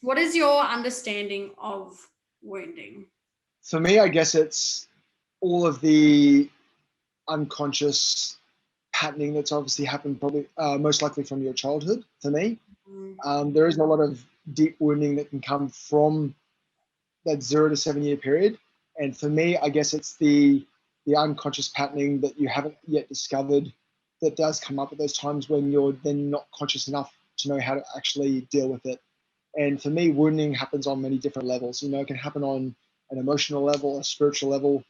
What is your understanding of wounding? For me, I guess it's all of the unconscious patterning that's obviously happened probably most likely from your childhood for me. There is a lot of deep wounding that can come from that 0 to 7 year period. And for me, I guess it's the unconscious patterning that you haven't yet discovered that does come up at those times when you're then not conscious enough to know how to actually deal with it. And for me, wounding happens on many different levels. You know, it can happen on an emotional level, a spiritual level,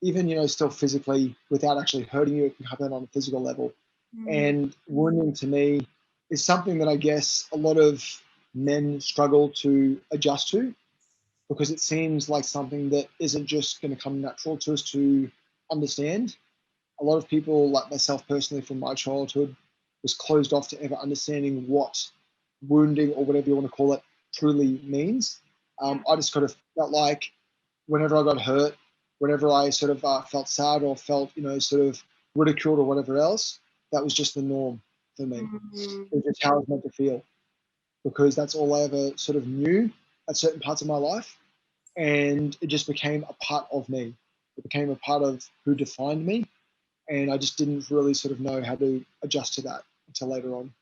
even, you know, still physically without actually hurting you, it can happen on a physical level. And wounding to me is something that I guess a lot of men struggle to adjust to because it seems like something that isn't just going to come natural to us to understand. A lot of people, like myself personally, from my childhood, was closed off to ever understanding what wounding or whatever you want to call it truly means. I just kind of felt like whenever I got hurt, whenever I sort of felt sad or felt, you know, sort of ridiculed or whatever else, that was just the norm for me. It was just how I was meant to feel because that's all I ever sort of knew at certain parts of my life. And it just became a part of me. It became a part of who defined me. And I just didn't really sort of know how to adjust to that until later on.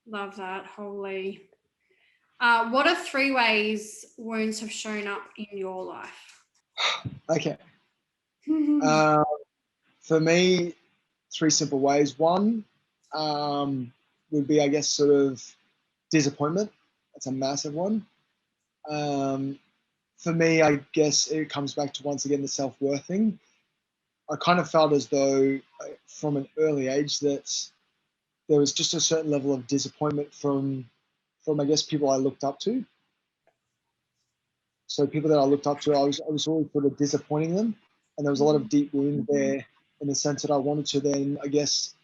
Love that. Holy. What are 3 ways wounds have shown up in your life? Okay. For me, 3 simple ways. One would be, I guess, sort of disappointment. That's a massive one. For me, I guess it comes back to once again the self-worth thing. I kind of felt as though from an early age that there was just a certain level of disappointment from I guess people I looked up to. So people that I looked up to, I was always sort of disappointing them, and there was a lot of deep wound there in the sense that I wanted to then, I guess,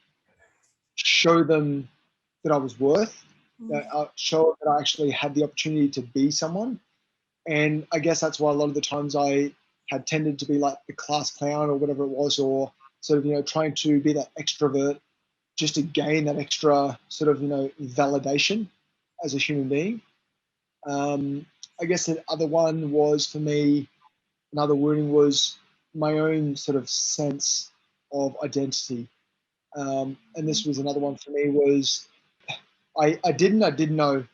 show them that I was worth, show that I actually had the opportunity to be someone. And I guess that's why a lot of the times I had tended to be like the class clown or whatever it was, or sort of, you know, trying to be that extrovert just to gain that extra sort of, you know, validation as a human being. I guess the other one was for me, another wounding was my own sort of sense of identity. And this was another one for me was I didn't know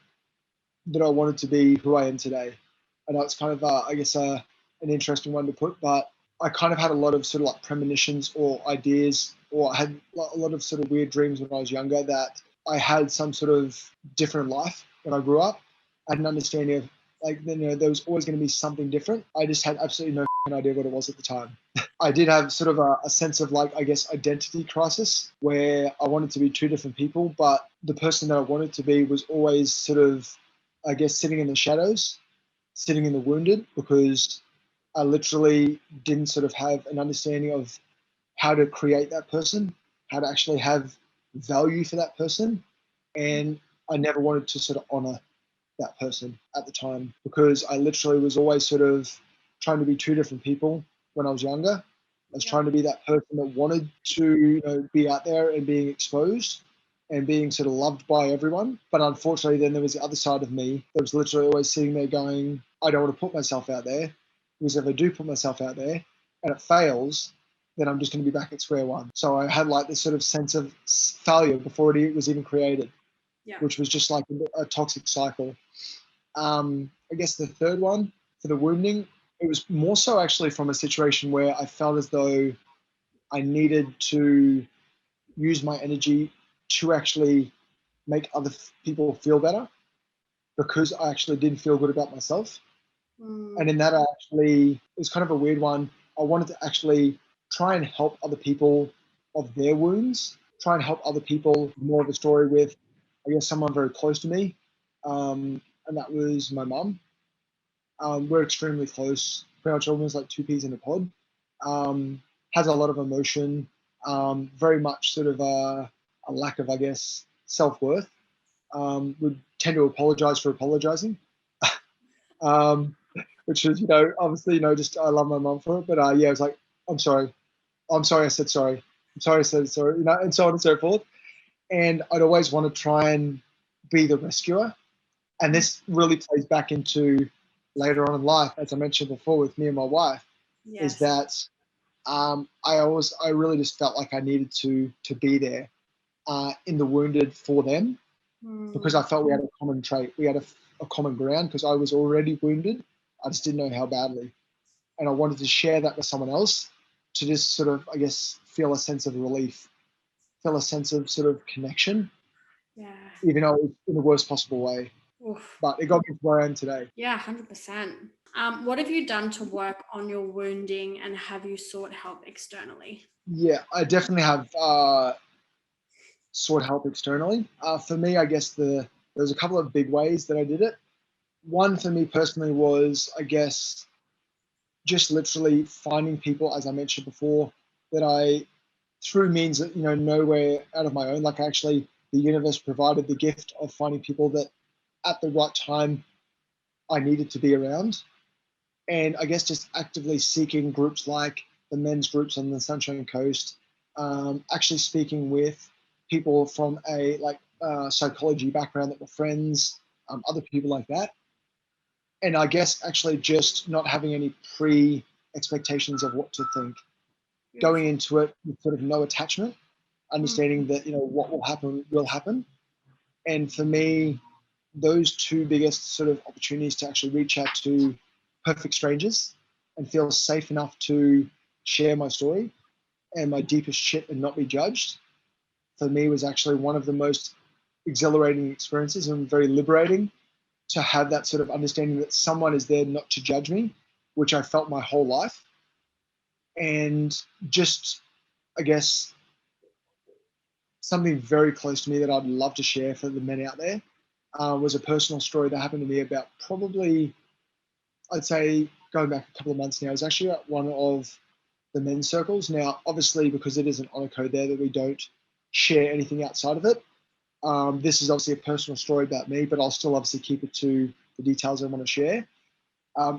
that I wanted to be who I am today. I know it's kind of, I guess, an interesting one to put, but I kind of had a lot of sort of like premonitions or ideas, or I had a lot of sort of weird dreams when I was younger that I had some sort of different life when I grew up. I had an understanding of like, you know, there was always going to be something different. I just had absolutely no idea what it was at the time. I did have sort of a sense of like, I guess, identity crisis where I wanted to be two different people, but the person that I wanted to be was always sort of, I guess, sitting in the shadows, sitting in the wounded, because I literally didn't sort of have an understanding of how to create that person, how to actually have value for that person. And I never wanted to sort of honor that person at the time because I literally was always sort of trying to be two different people when I was younger. I was trying to be that person that wanted to, you know, be out there and being exposed and being sort of loved by everyone. But unfortunately, then there was the other side of me that was literally always sitting there going, I don't want to put myself out there because if I do put myself out there and it fails, then I'm just going to be back at square one. So I had like this sort of sense of failure before it was even created, which was just like a toxic cycle. I guess the third one for the wounding, it was more so actually from a situation where I felt as though I needed to use my energy to actually make other people feel better because I actually didn't feel good about myself. And in that, it was kind of a weird one. I wanted to actually try and help other people of their wounds, try and help other people more of a story with, I guess, someone very close to me. And that was my mum. We're extremely close, pretty much almost like two peas in a pod. Has a lot of emotion, very much sort of a lack of, I guess, self-worth. Would tend to apologize for apologizing. Which is, you know, obviously, you know, just I love my mum for it. But yeah, I was like, I'm sorry. I'm sorry I said sorry. I'm sorry I said sorry, you know, and so on and so forth. And I'd always want to try and be the rescuer. And this really plays back into later on in life, as I mentioned before with me and my wife, is Yes. that I really just felt like I needed to be there in the wounded for them, because I felt we had a common trait. We had a common ground because I was already wounded. I just didn't know how badly. And I wanted to share that with someone else to just sort of, I guess, feel a sense of relief, feel a sense of sort of connection, Yeah. even though it was in the worst possible way. Oof. But it got me to where I am today. Yeah, 100%. What have you done to work on your wounding, and have you sought help externally? Yeah, I definitely have sought help externally. For me, I guess there's a couple of big ways that I did it. One for me personally was, I guess, just literally finding people, as I mentioned before, that I, through means that, nowhere out of my own, like actually the universe provided the gift of finding people that at the right time I needed to be around. And I guess just actively seeking groups like the men's groups on the Sunshine Coast, actually speaking with people from a psychology background that were friends, other people like that. And I guess actually just not having any pre expectations of what to think, going Beautiful. into it with sort of no attachment, understanding that what will happen will happen. And for me, those two biggest sort of opportunities to actually reach out to perfect strangers and feel safe enough to share my story and my deepest shit and not be judged, for me was actually one of the most exhilarating experiences and very liberating to have that sort of understanding that someone is there not to judge me, which I felt my whole life. And just, I guess, something very close to me that I'd love to share for the men out there was a personal story that happened to me about probably, I'd say, going back a couple of months now. It was actually at one of the men's circles. Now, obviously, because it is an honor code there that we don't share anything outside of it. This is obviously a personal story about me, but I'll still obviously keep it to the details I want to share.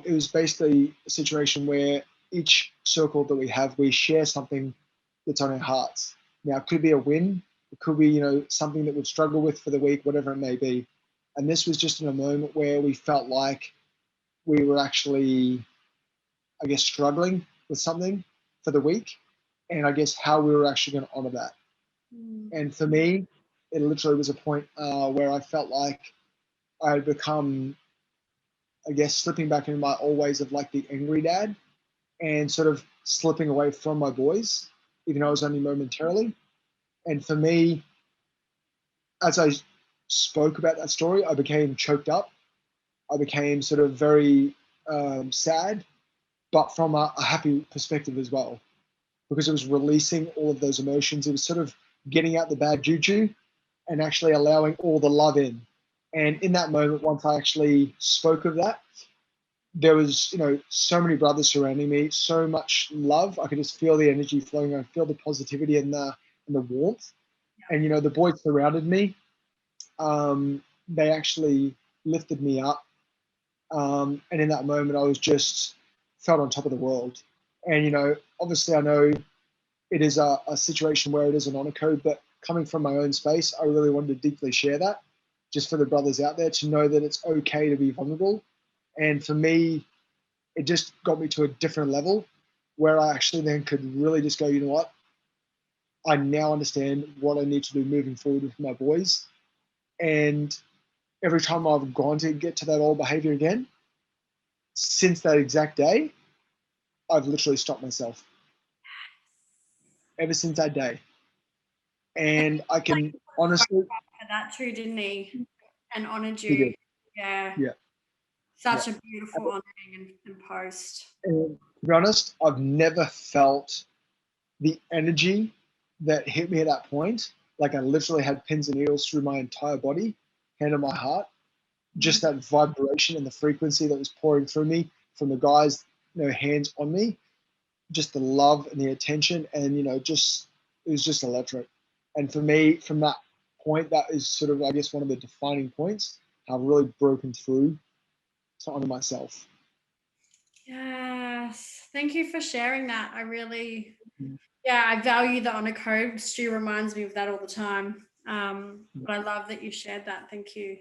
It was basically a situation where each circle that we have, we share something that's on our hearts. Now, it could be a win, it could be, something that we've struggled with for the week, whatever it may be. And this was just in a moment where we felt like we were actually, I guess, struggling with something for the week, and I guess how we were actually going to honor that. And for me, it literally was a point where I felt like I had become, I guess, slipping back into my old ways of like the angry dad and sort of slipping away from my boys, even though it was only momentarily. And for me, as I spoke about that story, I became choked up. I became sort of very sad, but from a happy perspective as well, because it was releasing all of those emotions. It was sort of getting out the bad juju and actually allowing all the love in. And in that moment, once I actually spoke of that, there was, so many brothers surrounding me, so much love. I could just feel the energy flowing. I feel the positivity and the warmth. And the boys surrounded me. They actually lifted me up. And in that moment, I was just felt on top of the world. And obviously, I know it is a situation where it is an honor code, but coming from my own space, I really wanted to deeply share that, just for the brothers out there to know that it's okay to be vulnerable. And for me, it just got me to a different level where I actually then could really just go, you know what? I now understand what I need to do moving forward with my boys. And every time I've gone to get to that old behavior again, since that exact day, I've literally stopped myself ever since that day. And I can honestly, For that too, didn't he? And honored he you. did. Yeah. Yeah. Yeah. Such a beautiful honoring and post. And to be honest, I've never felt the energy that hit me at that point. Like I literally had pins and needles through my entire body, hand on my heart. Just that vibration and the frequency that was pouring through me from the guys, hands on me, just the love and the attention, and just it was just electric. And for me, from that point, that is sort of, I guess, one of the defining points. I've really broken through to honor myself. Yes. Thank you for sharing that. I really, Mm. yeah, I value the honor code. Stu reminds me of that all the time. But I love that you shared that. Thank you.